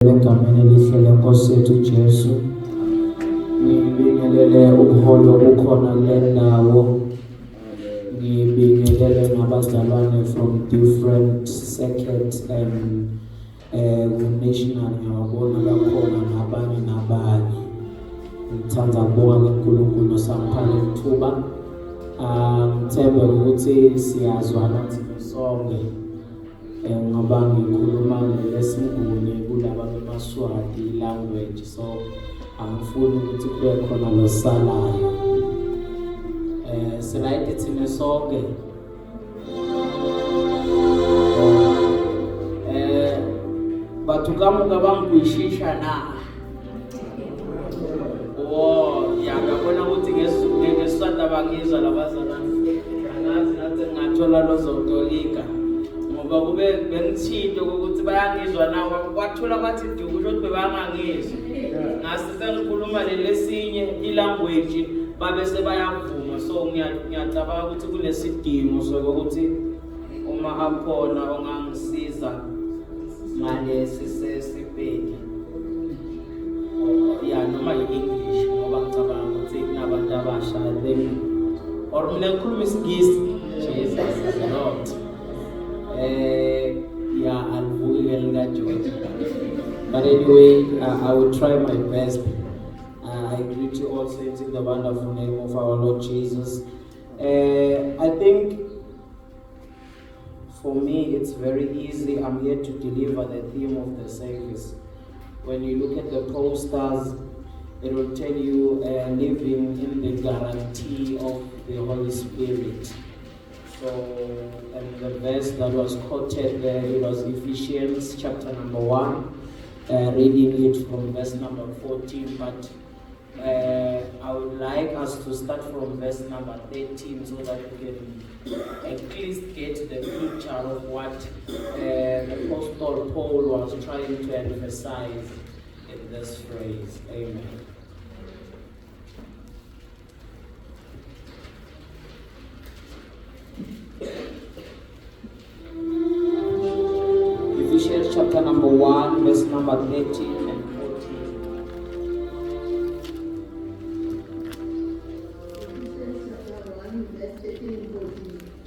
Egameni elihle lenkosi yethu Jesu, ngibingelele ubuholo obukhona kule ndawo. Ngibingelele nabazalwane from different circuits and national, ngiyabona bakhona nabanye. Ngithanda ukubonga kuNkulunkulu osampha ithuba. Ngithemba ukuthi siyazwana thina sonke. Ngoba ngikhuluma ngelesinguni kulaba beMaswati language, so angifuni ukuthi kube khona losalayo. Silayite thina sonke. Batho ka moka ba ngwishisha na. Ngabona ukuthi ngesiswati abangizwa labazalwane. Angazi nathi ngathola lozotolika. Ngoba kube bengithinte ukuthi bayangizwa nawo kwathola kwathi duku ukuthi bebangangizwa. Ngasize ngikhuluma lesinye ilanguage babe sebayavuma, so ngiyacabanga ukuthi kunesidingo sokuthi uma akhona ongangisiza ngalesi sesipedi noma i-English, ngoba ngicabanga ukuthi kunabantu abasha then or mina ngikhuluma isiNgisi. Jesus is Lord. But anyway, I will try my best. I greet you all saints in the wonderful name of our Lord Jesus. I think for me it's very easy. I'm here to deliver the theme of the service. When you look at the posters, it will tell you living in the guarantee of the Holy Spirit. So, and the verse that was quoted there, it was Ephesians chapter number 1, reading it from verse number 14, but I would like us to start from verse number 13 so that we can at least get the picture of what the Apostle Paul was trying to emphasize in this phrase. Amen. Ephesians chapter number 1, verse number 13 and 14.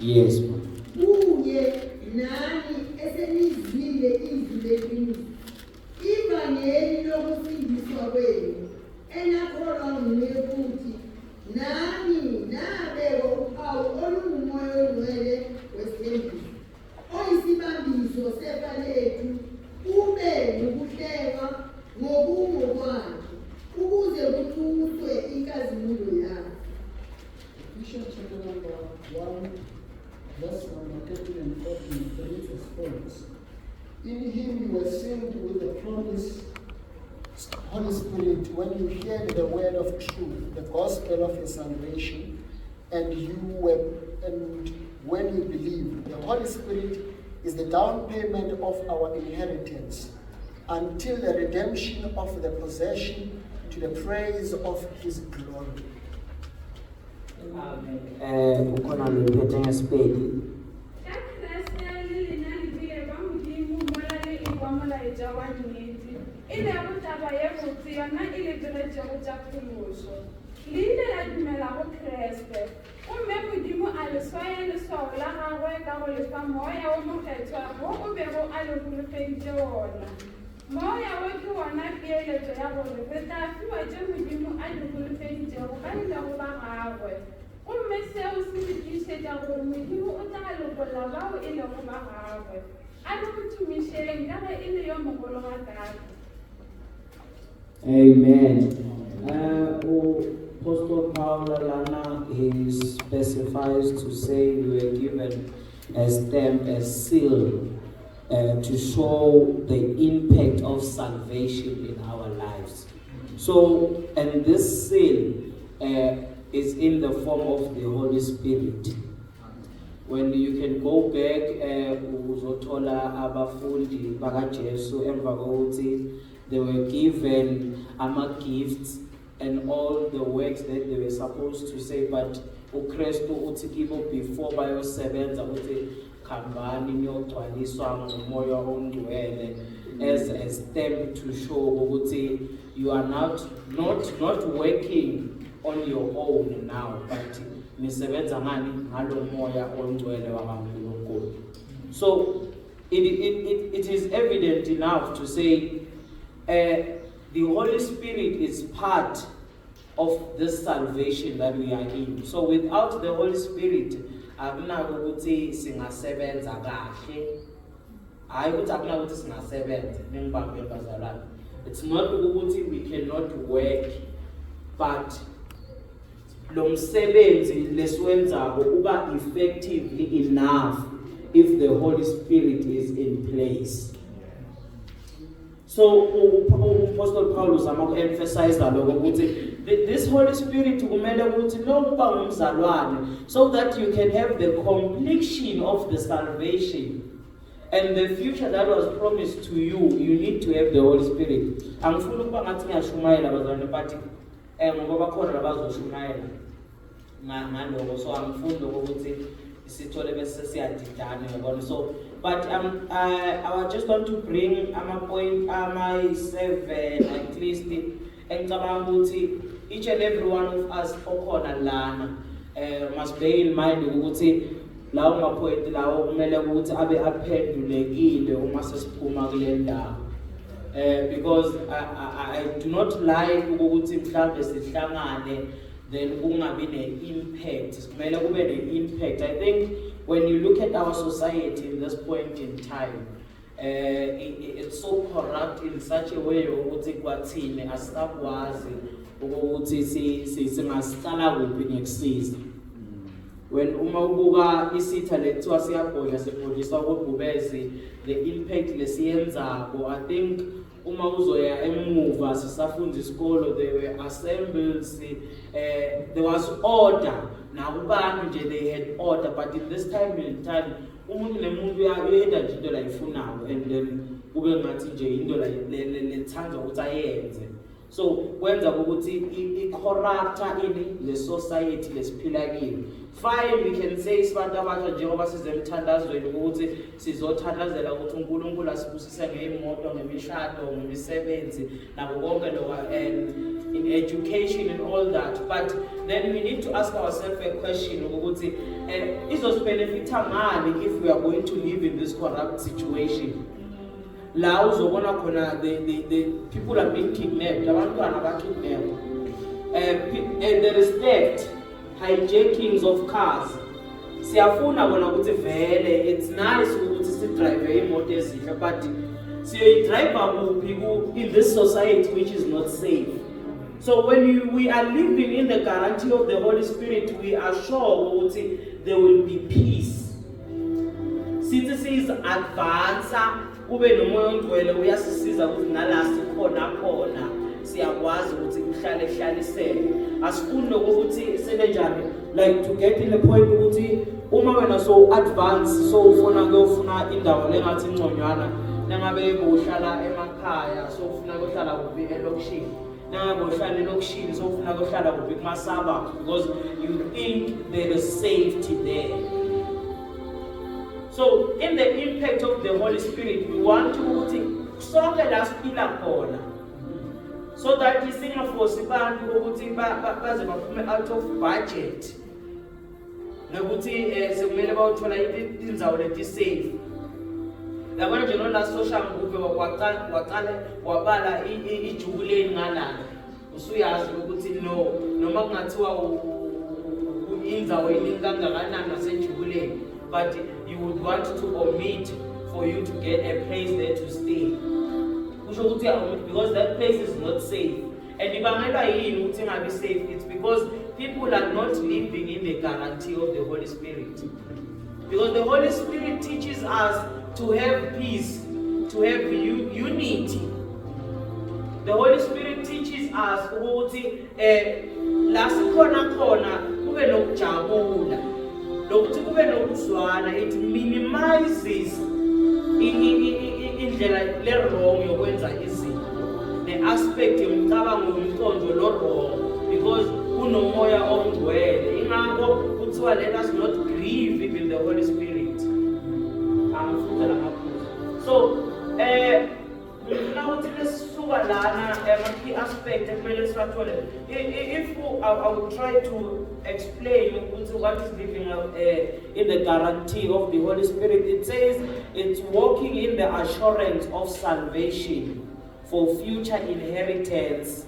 Yes, ma'am. Verse number 13 and 14, the reads as follows. In him you were sealed with the promised Holy Spirit when you heard the word of truth, the gospel of your salvation, and when you believed. The Holy Spirit is the down payment of our inheritance until the redemption of the possession to the praise of his glory. Ukhona lemphethe ngesipedi. Leile la dumela go Kreste o mme Modimo a le swaya leswao la gagwe ka go lefa moya o mokgethwa mo o bego a le holofeditše ona. Moya o ke wona peeletso ya gore re tla fiwa tše Modimo a di holofeditšego ka dilego ba gagwe. Gomme seo se re tlišetša gore Modimo o tla lokolla bao e lego ba gagwe a re go thumišeng ka ge e le yo mogolo ga kaka. Amen. Apostle Paul Lana, he specifies to say we were given a stamp, a seal, to show the impact of salvation in our lives. So, and this seal is in the form of the Holy Spirit. When you can go back, uzothola abafundi bakaJesu emva kokuthi they were given gifts and all the works that they were supposed to say, but uKristu uthi kibo before bayosebenza uthi khambani niyogcwaliswa ngomoya ongcwele as a stamp to show ukuthi you are not working on your own now, but nisebenza ngani ngalo moya ongcwele wakaNkulunkulu. So it is evident enough to say the Holy Spirit is part of this salvation that we are in. So without the Holy Spirit, akunako ukuthi singasebenza kahle. Hayi ukuthi akunako ukuthi singasebenza nengibambe bazalwane. It's not ukuthi we cannot work, but lo msebenzi lesiwenzako uba effectively enough if the Holy Spirit is in place. So Apostle Paulus emphasized that this Holy Spirit kumele ukuthi nokuba ngumzalwane, so that you can have the completion of the salvation and the future that was promised to you. You need to have the Holy Spirit. Angifuni ukuba ngathi ngiyashumayela abazalwane, but ngoba bakhona abazoshumayela ngaloko, so angifuni ukuthi sithole bese siyadidana yabona. So but I just want to bring point my 7 at least engicabanga ukuthi each and every one of us okhona lana must bear in mind ukuthi lawo mapoint lawo kumele ukuthi abe aphendulekile uma sesiphuma kule ndawo. Because I do not like ukuthi mhlambe sihlangane then kungabi ne-impact. Kumele kube ne-impact. I think when you look at our society in this point in time, it's so corrupt in such a way ukuthi kwathini asisakwazi ukuthi singasicala kuphi ngekusiza. When uma ubuka isitha lethiwa siyabhodla sibhodliswa kobhubezi, the impact lesiyenzako, I think uma uzoya emuva sisafunda isikolo, they were assembled, there was order. Nakubantu nje they had order, but in this time in time umuntu nemuntu uyenda nje into la ifunayo, and then kube ngathi nje into la lethandwa ukuthi ayenze. So kwenza ukuthi i-corrupta in the society lesiphila kini. Fine, we can say sibantu abasha njengoba sizemthandazweni ukuthi sizothandazela ukuthi uNkulunkulu asibusise ngeimoto, ngemishado, ngemisebenzi nabo konke lokho, and in education and all that. But then we need to ask ourselves a question ukuthi izosbenefita ngani if we are going to live in this corrupt situation. La uzobona khona the people are being kidnapped, abantwana abakidnapped, there is theft, hijackings of cars. Siyafuna bona ukuthi vele it's nice ukuthi si drive imoto ezinhle, but siyo drive kuphi in this society which is not safe. So when we are living in the guarantee of the Holy Spirit, we are sure ukuthi there will be peace. Sithi advance kube nomoya ongcwele uyasisiza ukuthi nala sikhona khona siyakwazi ukuthi kuhlaliseke. Asifuni ukuthi senenjani, like to get in the point ukuthi uma wena so advance, so ufuna kuyofuna indawo lengathi ingconywana, nangabe uhlala emakhaya so ufuna ukuhlala kuphi elokishini, nangabe uhlala elokishini so ufuna ukuhlala kuphi kumasaba, because you think there is safety there. So in the impact of the Holy Spirit, we want to sonke la siphila khona, so that singaforce abantu ukuthi baze baphume out of budget, nokuthi sekumele bawuthola indzawo leti safe. Yabona nje la social group waqala wabala ijubuleni ngalana, usuyazi ukuthi noma kungathiwa indzawo iningi kangakanani nasejubuleni, but you would want to omit for you to get a place there to stay. Because that place is not safe. And if I'm not safe, it's because people are not living in the guarantee of the Holy Spirit. Because the Holy Spirit teaches us to have peace, to have unity. The Holy Spirit teaches us ukuthi la sikhona khona kube nokujabula, lokuthi kube nokuzwana. It minimizes indlela le wrong yokwenza izinto, the aspect yomcabango yomqondo lo wrong, because kunomoya ongcwele. Ingakho kuthiwa let us not grieve even the Holy Spirit. So kuba lana key aspect ekumele siwathole. If I will try to explain what is living in the guarantee of the Holy Spirit, it says it's walking in the assurance of salvation for future inheritance,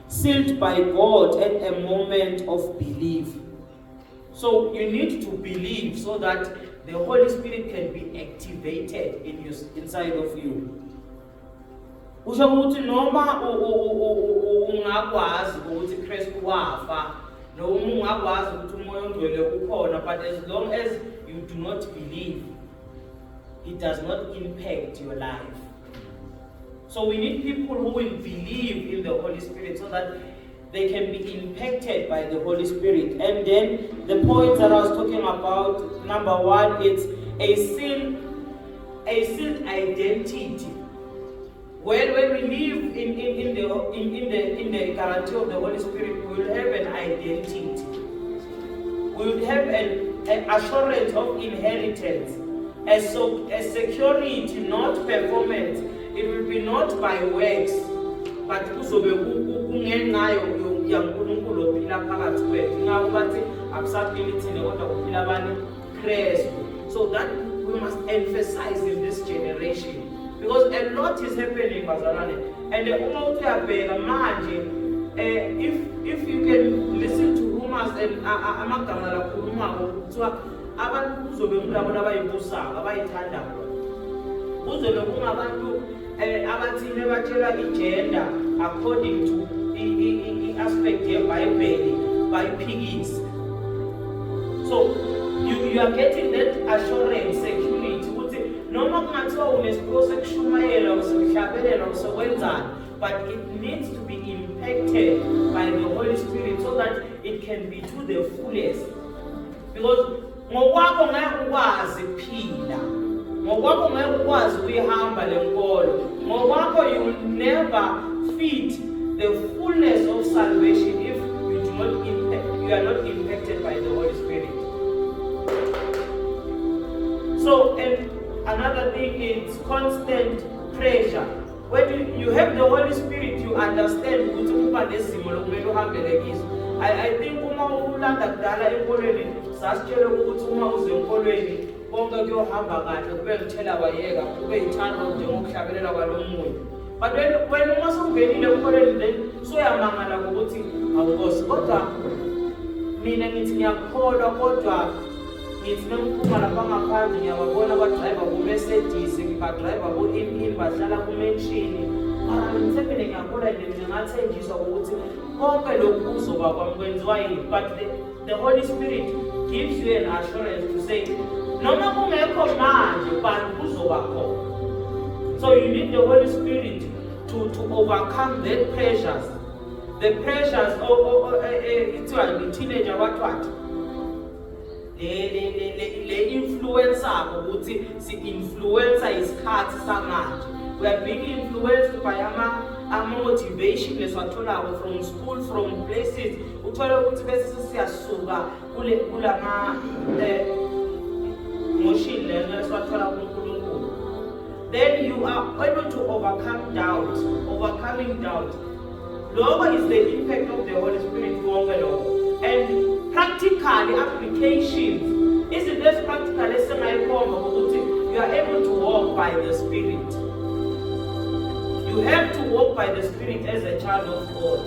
sealed by God at a moment of belief. So you need to believe so that the Holy Spirit can be activated inside of you. Usho ukuthi noma ungakwazi ukuthi Kristu wafa, noma ungakwazi ukuthi umoya ongcwele ukhona, but as long as you do not believe, it does not impact your life. So we need people who will believe in the Holy Spirit so that they can be impacted by the Holy Spirit. And then the points that I was talking about, number one, it's a sealed identity. When we live in the guarantee of the Holy Spirit, we will have an identity. We will have an assurance of inheritance, a security, not performance. It will be not by works, but kuzobe kungenayo yankulunkulu ophila phakathi kwethu. Ngawo bathi akusaphilithile kodwa kuphila bani Kristu. So that we must emphasize in this generation, because a lot is happening bazalwane. And uma uthi uyabheka manje, if you can listen to rumors and amagama la khulumako kuthiwa abantu kuzobe kulabo abayibusaka abayithandayo, kuzobe kungabantu abathile batshela igender according to i-aspect yeBhayibheli bayiphikise. So you are getting that assurance, security ukuthi noma kungathiwa unesipho sekushumayela usehlabelela usekwenzani, but it needs to be impacted by the Holy Spirit so that it can be to the fullest. Because ngokwakho ngeke ukwazi phila, ngokwakho ngeke ukwazi ukuyihamba le nkolo, ngokwakho you will never fit the fullness of salvation if you are not impacted by the Holy Spirit. So, and another thing is constant pressure. When you have the Holy Spirit, you understand ukuthi kuba nezimo lokumele uhambele kizo. I think uma ulanda kudala enkolweni sasitshela ukuthi uma uze enkolweni konke kuyohamba kahle, kube ngithela wayeka, kube ithando njengokuhlabelela kwalomunye. But when uma sewungenile enkolweni then soyamangala ukuthi awukosi, kodwa mina ngithi ngiyakholwa, kodwa ngithi nengiphuma lapha ngaphandle ngiyababona abadriver bo-Mercedes, ngibadriver bo-Impini bahlala kumenshini. Mara ngithembele ngiyakholwa nje ngingathenjiswa ukuthi konke lokhu kuzoba kwami kwenziwa yini. But the Holy Spirit gives you an assurance to say noma kungekho manje but kuzoba khona. So you need the Holy Spirit to overcome the pressures. The pressures it's like teenager what? Le influencer ukuthi si influencer isikhathi samanje. We are being influenced by ama motivation leswatholako from school, from places. Uthola ukuthi bese siyasuka kulama motion leswathola kuNkulunkulu. Then you are able to overcome doubt, overcoming doubt. Lord is the impact of the Holy Spirit konke lokho. And practically applications, isn't this practical as you are able to walk by the Spirit. You have to walk by the Spirit as a child of God.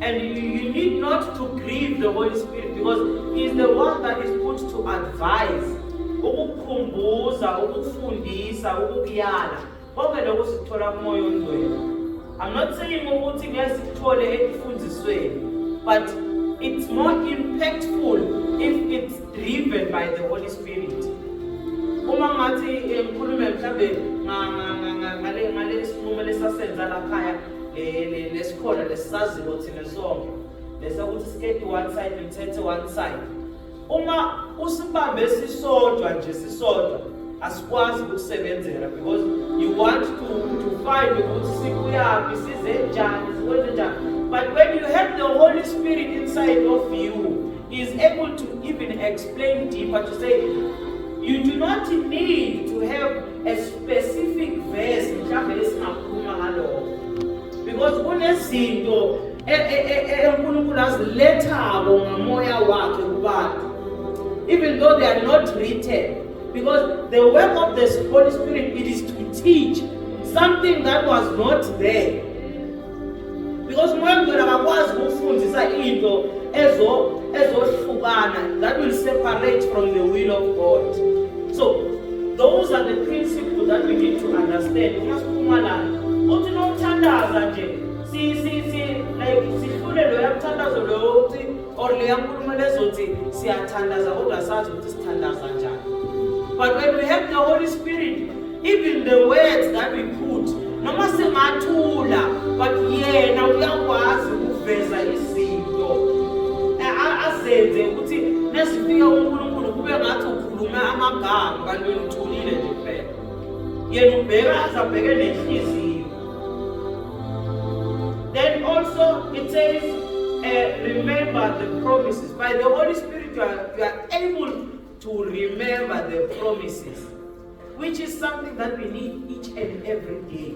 And you need not to grieve the Holy Spirit, because He is the one that is put to advise, ukukhumbuza, ukufundisa, ukuyala. Konke lokho sikuthola kumoya ongcwele. I'm not saying ukuthi ngiyasithole ekufundisweni, but it's more impactful if it's driven by the Holy Spirit. Uma ngathi ngikhulume mhlambe ngale sinqumo lesasenza lakhaya lesikhola lesisazibo thina sonke lesakuthi skate one side lithethe one side. Uma usibambe sisodwa nje sisodwa asikwazi ukusebenzela, because you want to find ukuthi sikuyaphi size njani sikwenze njani. But when you have the Holy Spirit inside of you, He is able to even explain deeper, to say you do not need to have a specific verse. kunezinto uNkulunkulu azilethako ngamoya wakhe kubantu, even though they are not written, because the work of the Holy Spirit, it is to teach something that was not there. Because umoya ngcwele akakwazi ukufundisa into ezohlukana that will separate from the will of God. So those are the principles that we need to understand. Ungasiphumalala uthi nomthandaza nje like sihlule lo yamthandazo lo uthi or le yankulumo lezothi siyathandaza kodwa sazi ukuthi sithandaza njani. But when we have the Holy Spirit, even the words that we put, noma singathula, but yena uyakwazi ukuveza izinto azenze ukuthi nesifika uNkulunkulu kube ngathi ukhuluma amagama kanti uthulile nje kuphela. Yena ubheka azabheke nenhliziyo. Then also it says, remember the promises. By the Holy Spirit, you are able to remember the promises, which is something that we need each and every day.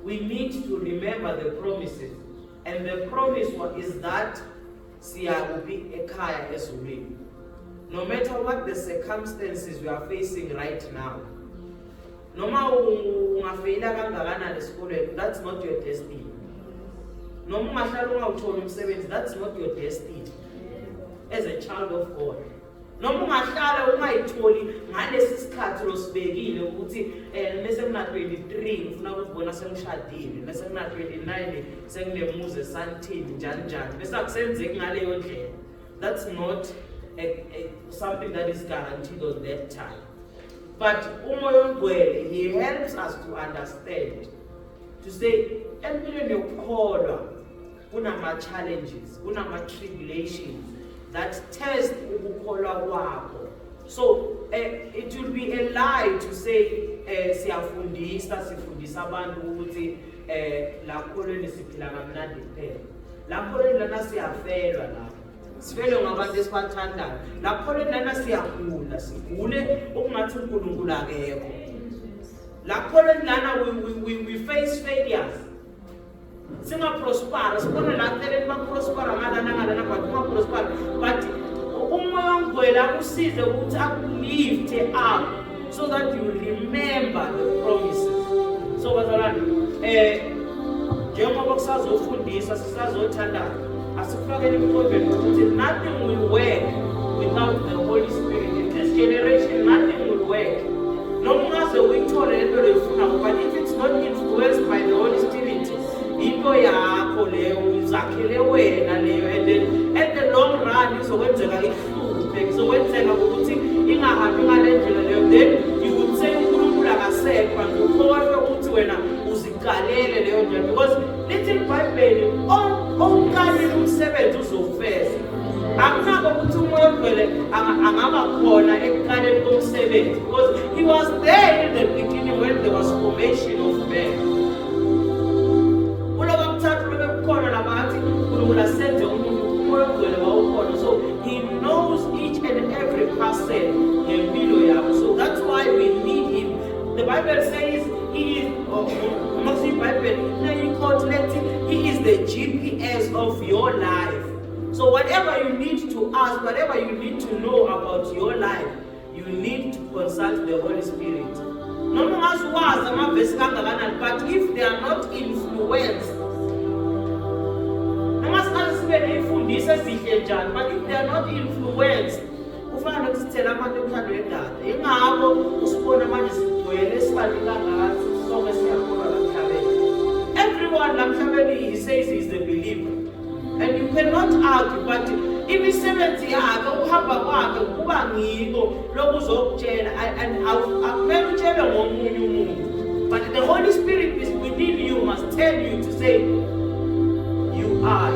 We need to remember the promises. And the promise is that siya will be ekhaya ezulwini. No matter what the circumstances we are facing right now. Noma ungafeyila kangakanani esikolweni, that's not your destiny. Noma ungahlala ungawutholi umsebenzi, that's not your destiny as a child of God. Noma ungahlala ungayitholi ngalesi sikhathi losibekile ukuthi bese kuna 23 ngifuna ukubona sengishadile, bese kuna 29 senginemuzi esantini njani njani, bese akusenzeki ngaleyo ndlela. That's not something that is guaranteed on that time. But umoya ongcwele, he helps us to understand, to say empilweni yokukholwa kunama challenges, kunama tribulations that test ukukholwa kwakho. So it will be a lie to say sifundisa abantu ukuthi la kholweni siphila kamnandi kuphela. La kholweni lana siyafelwa la. Sifele ngabantu esibathandayo. La kholweni lana siyagula, sigule okungathi uNkulunkulu akekho. La kholweni lana we face failures. Singa prosper, sibona la teleni ba prosper ngalana but uma prosper, but umoya ongcwele usize ukuthi akulift up so that you remember the promises. So bazalwane, njengoba kusazofundisa sisazothandana, asifakele emqondweni ukuthi nothing will work without the Holy Spirit. In this generation, nothing will work. Noma ungaze uyithole lento lefuna, but if it's not influenced by the Holy Spirit, into yakho leyo uzakhele wena leyo, and then at the long run izokwenzeka ihluphe, izokwenzeka ukuthi ingahambi ngale ndlela leyo. Then you would say uNkulunkulu akasekho and ukholwe ukuthi wena uziqalele leyo ndlela, because lithi iBhayibheli onkalile umsebenzi uzofeza. Akunako ukuthi umoya ongcwele angaba khona ekuqaleni komsebenzi, because he was there in the beginning when there was formation of man. So he knows each and every person. So that's why we need him. The Bible says he is he is the GPS of your life. So whatever you need to ask, whatever you need to know about your life, you need to consult the Holy Spirit. But if they are not influenced, but if they are not influenced, everyone he says is the believer, and you cannot argue. But if 70 years but the Holy Spirit is within you, must tell you to say you are